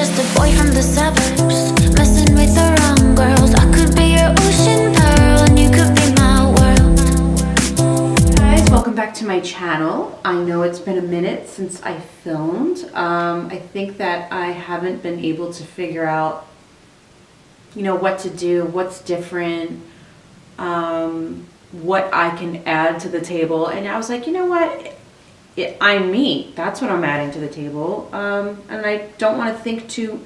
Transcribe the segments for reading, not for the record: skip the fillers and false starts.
just a boy from the suburbs, messing with the wrong girls. I could be your ocean pearl and you could be my world. Guys, welcome back to my channel. I know it's been a minute since I filmed. I think that I haven't been able to figure out, you know, what to do, what's different, what I can add to the table. And I was like, you know what? I'm me. That's what I'm adding to the table. And I don't want to think too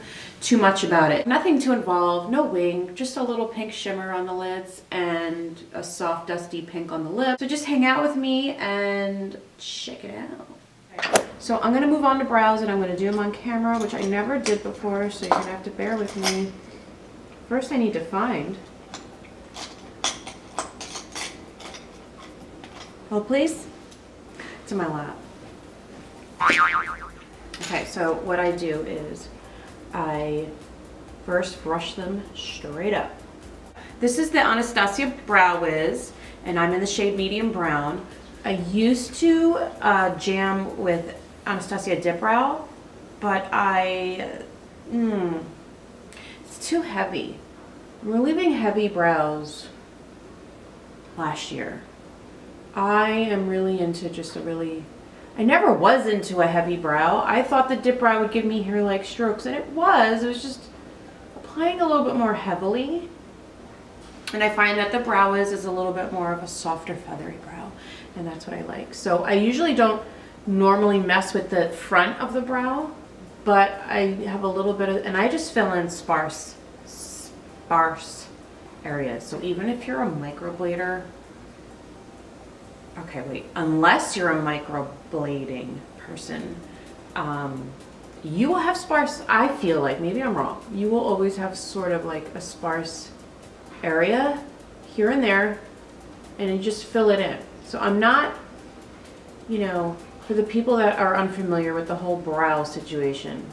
much about it. Nothing too involved, no wing, just a little pink shimmer on the lids and a soft dusty pink on the lip. So just hang out with me and check it out. So I'm gonna move on to brows and I'm gonna do them on camera, which I never did before, so you're gonna have to bear with me. First I need to find. Oh, please? It's in my lap. Okay, so what I do is I first brush them straight up. This is the Anastasia Brow Wiz, and I'm in the shade medium brown. I used to jam with Anastasia Dip Brow, but it's too heavy. I'm relieving heavy brows last year. I am really into just I never was into a heavy brow. I thought the dip brow would give me hair-like strokes, and it was just applying a little bit more heavily. And I find that the Brow Wiz is a little bit more of a softer, feathery brow, and that's what I like. So I usually don't normally mess with the front of the brow, but I have a little bit of, and I just fill in sparse areas. So even if you're a microblader, okay, wait, unless you're a microblading person, you will have sparse, I feel like, maybe I'm wrong, you will always have sort of like a sparse area here and there, and you just fill it in. So I'm not, you know, for the people that are unfamiliar with the whole brow situation,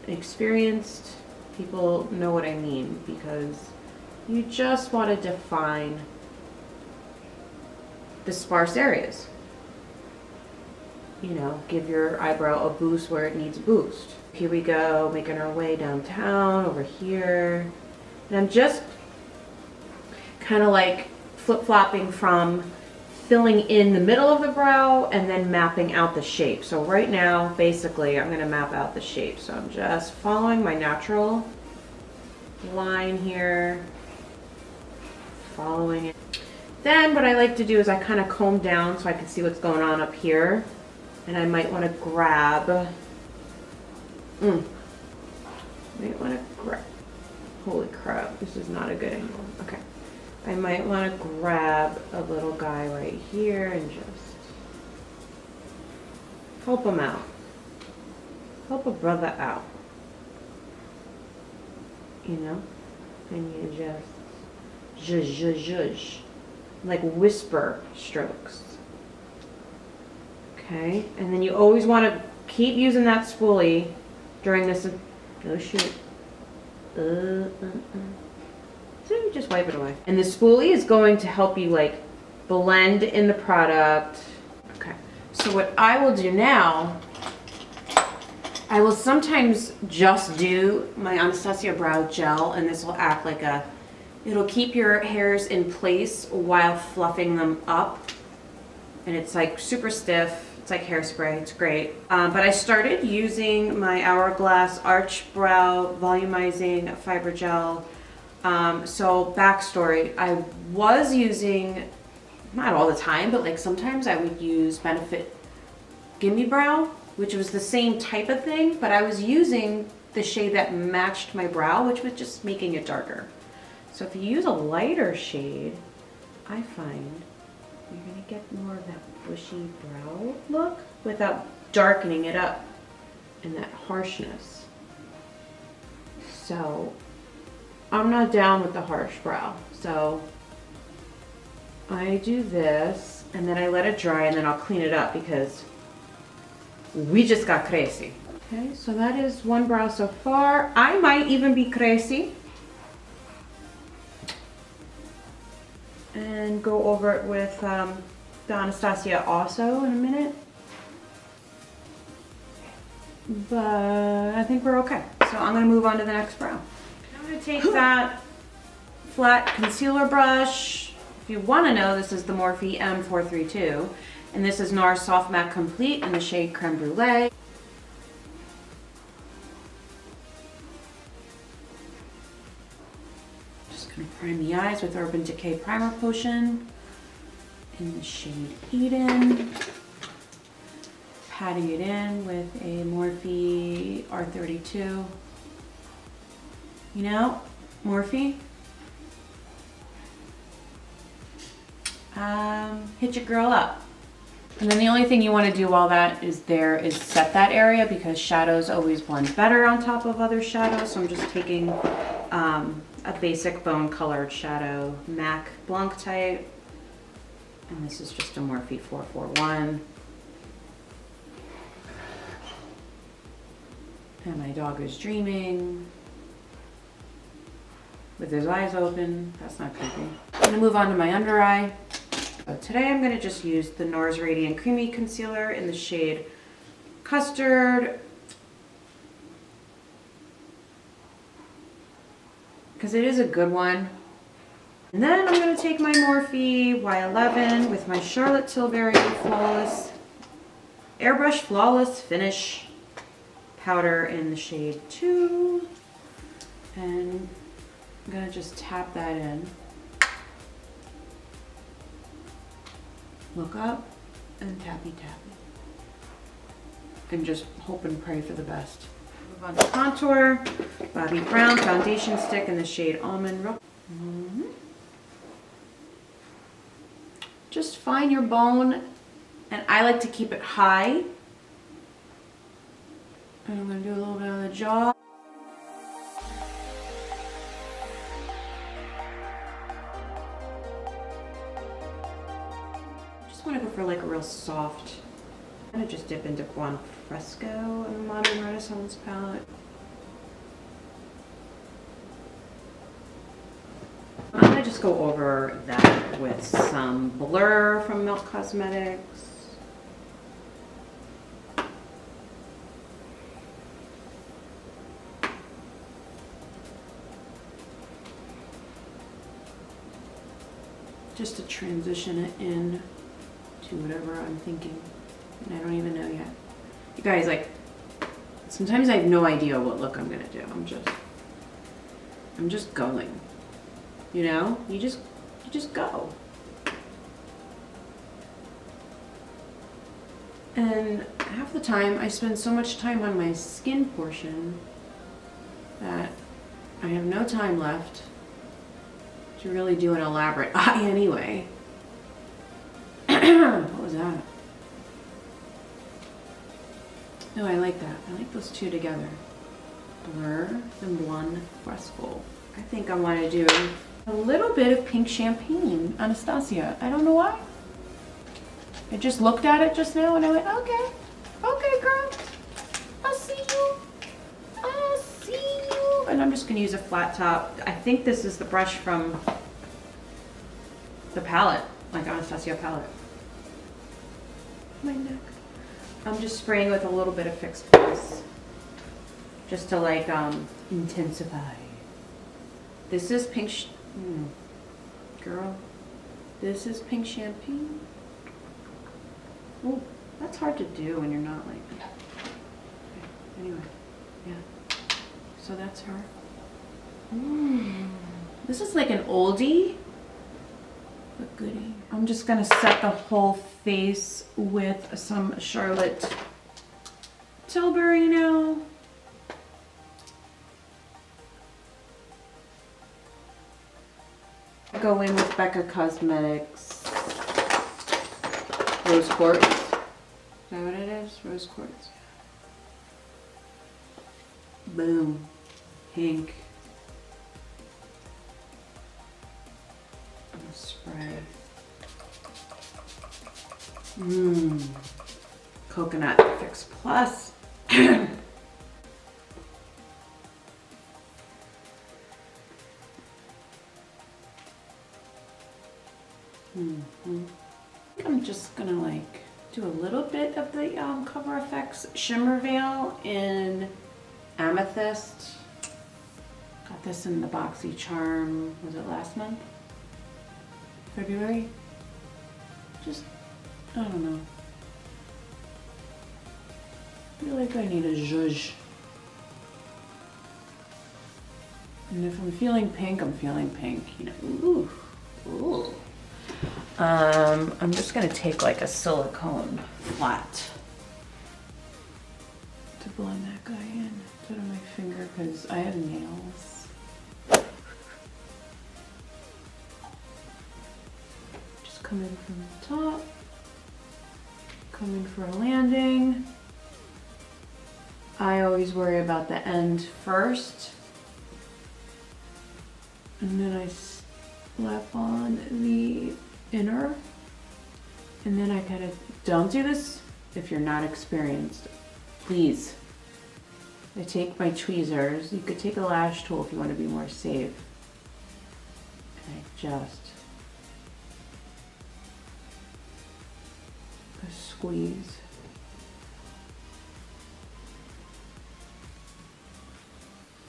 experienced people know what I mean, because you just want to define the sparse areas. You know, give your eyebrow a boost where it needs a boost. Here we go, making our way downtown, over here. And I'm just kind of like flip-flopping from filling in the middle of the brow and then mapping out the shape. So right now, basically, I'm gonna map out the shape. So I'm just following my natural line here, following it. Then what I like to do is I kind of comb down so I can see what's going on up here. And I might want to grab, holy crap, this is not a good angle. Okay. I might want to grab a little guy right here and just help him out. Help a brother out. You know? And you just zhuzh. Like whisper strokes. Okay, and then you always want to keep using that spoolie during this. Oh shoot. So you just wipe it away. And the spoolie is going to help you like blend in the product. Okay, so what I will do now, I will sometimes just do my Anastasia Brow Gel, and this will act like it'll keep your hairs in place while fluffing them up. And it's like super stiff. It's like hairspray. It's great. But I started using my Hourglass Arch Brow Volumizing Fiber Gel. So backstory, I was using, not all the time, but like sometimes I would use Benefit Gimme Brow, which was the same type of thing, but I was using the shade that matched my brow, which was just making it darker. So if you use a lighter shade, I find you're gonna get more of that bushy brow look without darkening it up and that harshness. So I'm not down with the harsh brow. So I do this and then I let it dry and then I'll clean it up because we just got crazy. Okay, so that is one brow so far. I might even be crazy and go over it with the Anastasia also in a minute. But I think we're okay. So I'm gonna move on to the next brow. I'm gonna take that flat concealer brush. If you wanna know, this is the Morphe M432. And this is NARS Soft Matte Complete in the shade Creme Brulee. Just gonna prime the eyes with Urban Decay Primer Potion in the shade Eden. Patting it in with a Morphe R32. You know, Morphe. Hit your girl up. And then the only thing you want to do while that is there is set that area, because shadows always blend better on top of other shadows. So I'm just taking a basic bone colored shadow, MAC Blanc type. And this is just a Morphe 441. And my dog is dreaming with his eyes open. That's not creepy. I'm gonna move on to my under eye. So today I'm gonna just use the NARS Radiant Creamy Concealer in the shade Custard, because it is a good one. And then I'm gonna take my Morphe Y11 with my Charlotte Tilbury Flawless Airbrush Flawless Finish powder in the shade 2. And I'm gonna just tap that in. Look up and tappy tappy. And just hope and pray for the best. Move on to contour. Bobbi Brown foundation stick in the shade Almond. Just find your bone, and I like to keep it high. And I'm going to do a little bit on the jaw. I want to go for like a real soft. I'm going to just dip into Fresco in the Modern Renaissance palette. I'm going to just go over that with some Blurr from Milk Cosmetics. Just to transition it in to whatever I'm thinking, and I don't even know yet. You guys, like, sometimes I have no idea what look I'm gonna do. I'm just going. You know? You just go. And half the time I spend so much time on my skin portion that I have no time left to really do an elaborate eye anyway. What was that? No, I like that. I like those two together. Blurr and one Fresco. I think I want to do a little bit of pink champagne, Anastasia. I don't know why. I just looked at it just now and I went, okay, okay, girl. I see you. I see you. And I'm just going to use a flat top. I think this is the brush from the palette, like Anastasia palette. My neck. I'm just spraying with a little bit of Fix Plus, just to like intensify. This is pink, girl. This is pink champagne. Oh, that's hard to do when you're not like. Okay. Anyway, yeah. So that's her. This is like an oldie. But goodie. I'm just gonna set the whole face with some Charlotte Tilbury now. Go in with Becca Cosmetics Rose Quartz. Is that what it is? Rose Quartz. Boom. Pink. Spray. Coconut Fix Plus. I'm just gonna like do a little bit of the Cover FX Shimmer Veil in Amethyst. Got this in the Boxy Charm, was it last month? February? Just, I don't know. I feel like I need a zhuzh. And if I'm feeling pink, I'm feeling pink, you know. Ooh, ooh. I'm just gonna take like a silicone flat to blend that guy in. Put it on my finger because I have nails. Just come in from the top. Come in for a landing. I always worry about the end first. And then I slap on the inner. And then I kind of, don't do this if you're not experienced. Please. I take my tweezers. You could take a lash tool if you want to be more safe. And I just squeeze.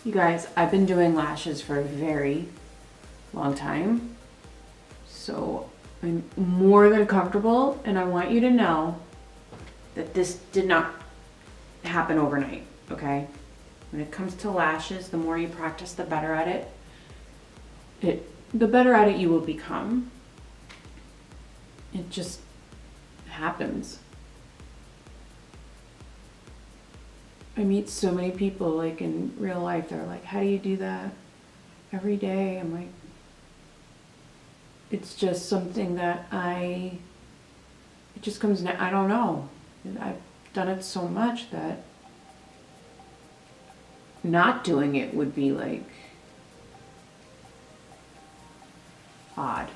You guys, I've been doing lashes for a very long time, so I'm more than comfortable, and I want you to know that this did not happen overnight, okay? When it comes to lashes, the more you practice, the better at it. The better at it you will become. It just happens. I meet so many people like in real life, they're like, how do you do that every day? I'm like, it's just something that it just comes, I don't know. I've done it so much that not doing it would be like odd.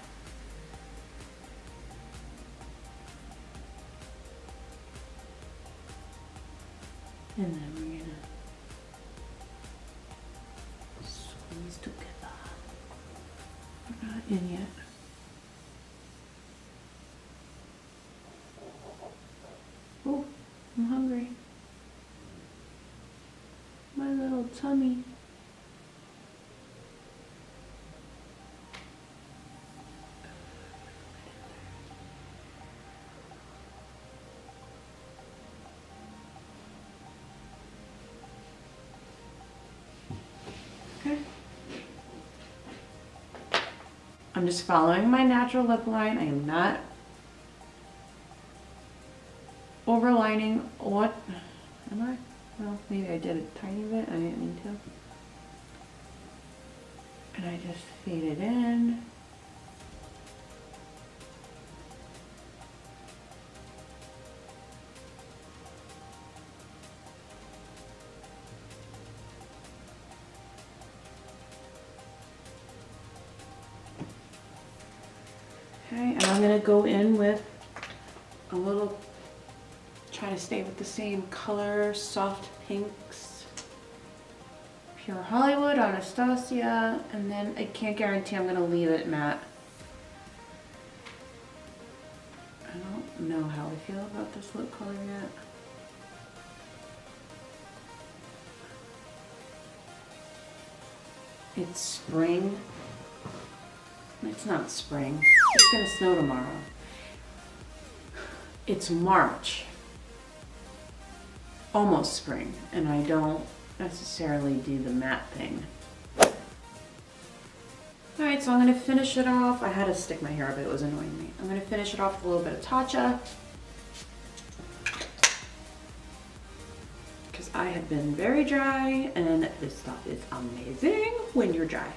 And then we're gonna squeeze together. We're not in yet. Oh, I'm hungry. My little tummy. Okay. I'm just following my natural lip line. I am not overlining. What am I? Well, maybe I did a tiny bit. I didn't mean to. And I just fade it in. Okay, and I'm gonna go in with a little, try to stay with the same color, soft pinks. Pure Hollywood, Anastasia, and then I can't guarantee I'm gonna leave it matte. I don't know how I feel about this lip color yet. It's spring. It's not spring. It's gonna snow tomorrow. It's March. Almost spring, and I don't necessarily do the matte thing. Alright, so I'm gonna finish it off. I had to stick my hair up, it was annoying me. I'm gonna finish it off with a little bit of Tatcha. Because I have been very dry, and this stuff is amazing when you're dry.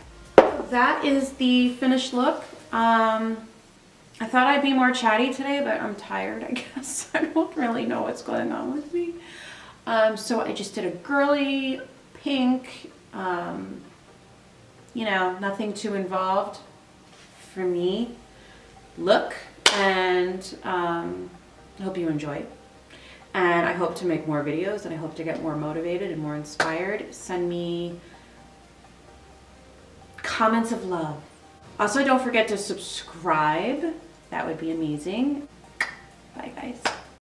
That is the finished look. I thought I'd be more chatty today, but I'm tired, I guess. I don't really know what's going on with me. So I just did a girly pink, you know, nothing too involved for me look, and I hope you enjoy. And I hope to make more videos, and I hope to get more motivated and more inspired. Send me comments of love. Also, don't forget to subscribe. That would be amazing. Bye, guys.